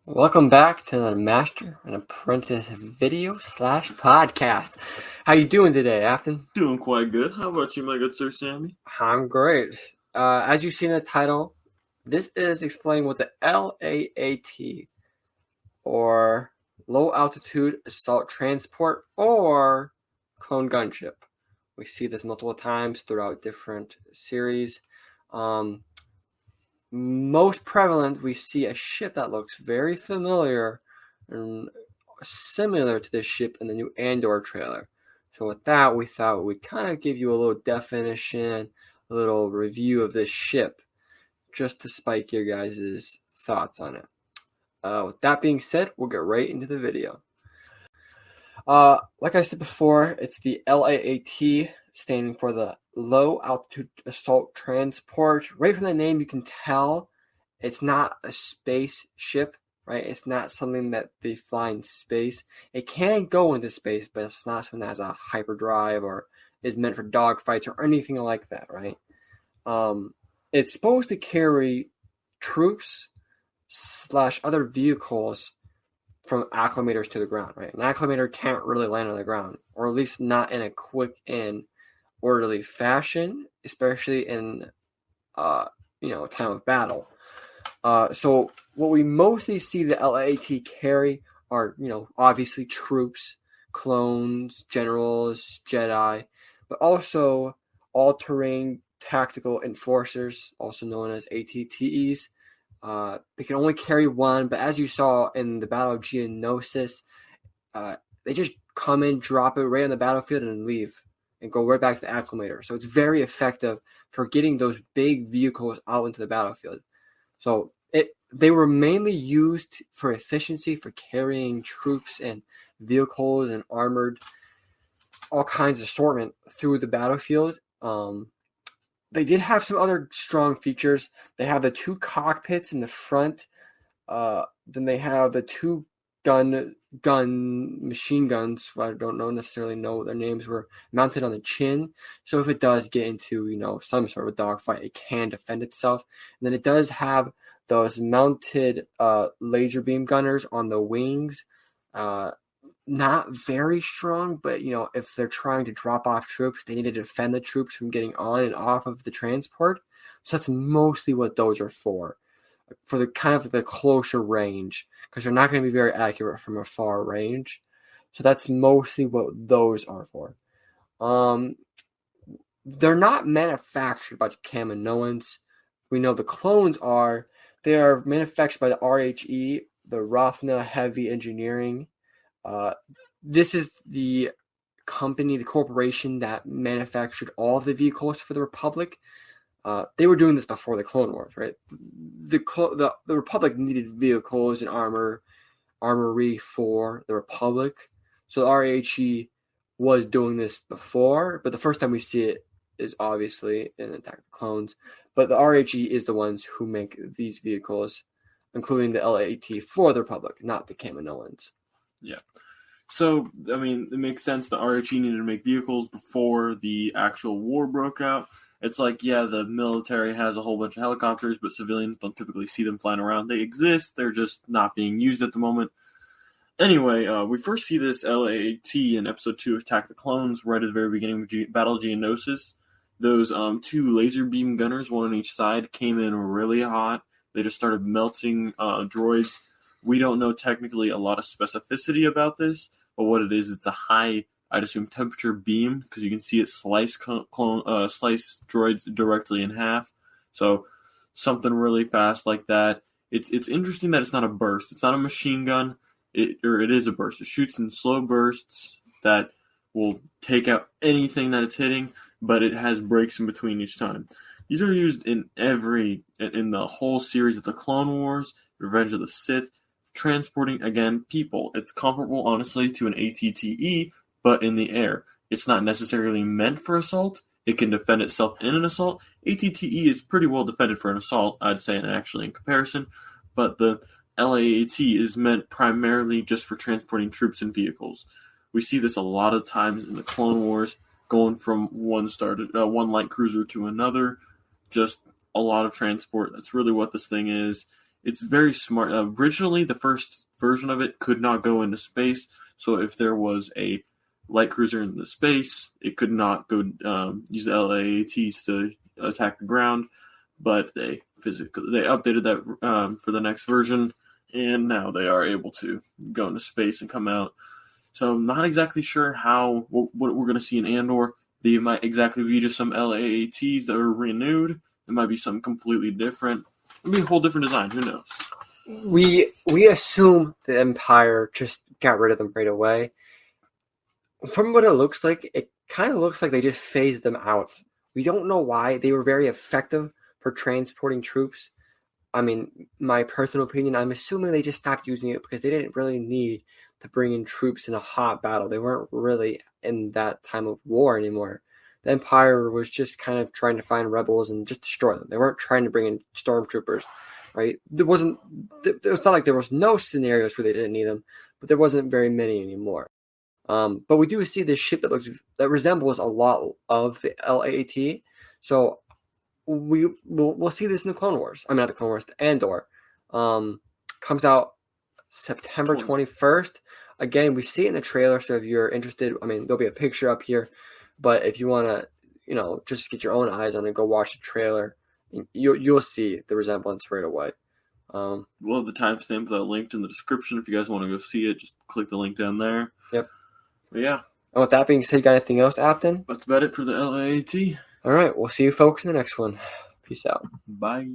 Welcome back to the Master and Apprentice video slash podcast. How you doing today, Afton? Doing quite good. How about you, my good sir Sammy? I'm great. As you see in the title, this is explaining what the LAAT, or Low Altitude Assault Transport, or Clone Gunship. We see this multiple times throughout different series. Most prevalent, we see a ship that looks very familiar and similar to this ship in the new Andor trailer. So with that, we thought we'd kind of give you a little definition, a little review of this ship, just to spike your guys' thoughts on it. With that being said, we'll get right into the video. Like I said before, it's the LAAT, standing for the Low Altitude Assault Transport. Right from the name, you can tell it's not a spaceship, right? It's not something that they fly in space. It can go into space, but it's not something that has a hyperdrive or is meant for dogfights or anything like that, right? It's supposed to carry troops / other vehicles from acclimators to the ground, right? An acclimator can't really land on the ground, or at least not in a quick and orderly fashion, especially in time of battle. So what we mostly see the LAAT carry are, obviously troops, clones, generals, Jedi, but also all-terrain tactical enforcers, also known as ATTEs. They can only carry one, but as you saw in the Battle of Geonosis, they just come in, drop it right on the battlefield, and leave, and go right back to the acclimator. So it's very effective for getting those big vehicles out into the battlefield. So they were mainly used for efficiency, for carrying troops and vehicles and armored, all kinds of assortment through the battlefield. They did have some other strong features. They have the two cockpits in the front. Then they have the two gun machine guns. I don't necessarily know what their names were, mounted on the chin. So if it does get into some sort of dogfight, it can defend itself. And then it does have those mounted laser beam gunners on the wings. Not very strong, but if they're trying to drop off troops, they need to defend the troops from getting on and off of the transport. So that's mostly what those are for the kind of the closer range, because they're not going to be very accurate from a far range. So that's mostly what those are for. They're not manufactured by Kaminoans. We know the clones are. They are manufactured by the RHE, the Rothna Heavy Engineering. This is the company, the corporation that manufactured all of the vehicles for the Republic. They were doing this before the Clone Wars, right? The Republic needed vehicles and armory for the Republic. So the RHE was doing this before, but the first time we see it is obviously in Attack of the Clones. But the RHE is the ones who make these vehicles, including the LAAT, for the Republic, not the Kaminoans. Yeah. So, I mean, it makes sense the RHE needed to make vehicles before the actual war broke out. It's like, yeah, the military has a whole bunch of helicopters, but civilians don't typically see them flying around. They exist, they're just not being used at the moment. Anyway, we first see this LAAT in Episode 2 of Attack the Clones, right at the very beginning of Battle of Geonosis. Those two laser beam gunners, one on each side, came in really hot. They just started melting droids. We don't know technically a lot of specificity about this, but what it is, it's a high, I'd assume, temperature beam, because you can see it slice droids directly in half. So something really fast like that. It's interesting that it's not a burst. It's not a machine gun. It is a burst. It shoots in slow bursts that will take out anything that it's hitting, but it has breaks in between each time. These are used in the whole series of the Clone Wars, Revenge of the Sith, transporting, again, people. It's comparable, honestly, to an ATTE, but in the air. It's not necessarily meant for assault. It can defend itself in an assault. ATTE is pretty well defended for an assault, I'd say, actually, in comparison. But the LAAT is meant primarily just for transporting troops and vehicles. We see this a lot of times in the Clone Wars, going from one light cruiser to another. Just a lot of transport. That's really what this thing is. it's very smart. Originally, the first version of it could not go into space, so if there was a light cruiser in the space, it could not go use LAATs to attack the ground. But they updated that for the next version, and now they are able to go into space and come out. So I'm not exactly sure what we're going to see in Andor. They might exactly be just some LAATs that are renewed. It might be something completely different. It might be a whole different design. Who knows? We assume the Empire just got rid of them right away. From what it looks like, it kind of looks like they just phased them out. We don't know why. They were very effective for transporting troops. I mean, my personal opinion, I'm assuming they just stopped using it because they didn't really need to bring in troops in a hot battle. They weren't really in that time of war anymore. The Empire was just kind of trying to find rebels and just destroy them. They weren't trying to bring in stormtroopers, right? It was not like there was no scenarios where they didn't need them, but there wasn't very many anymore. But we do see this ship that resembles a lot of the LAAT. So we'll see this in the Clone Wars. I mean, not the Clone Wars, the Andor. Comes out September 21st. Again, we see it in the trailer. So if you're interested, I mean, there'll be a picture up here. But if you want to, just get your own eyes on it, go watch the trailer. You'll see the resemblance right away. We'll have the timestamp that linked in the description. If you guys want to go see it, just click the link down there. Yep. But yeah. And with that being said, you got anything else, Afton? That's about it for the LAAT. All right. We'll see you folks in the next one. Peace out. Bye.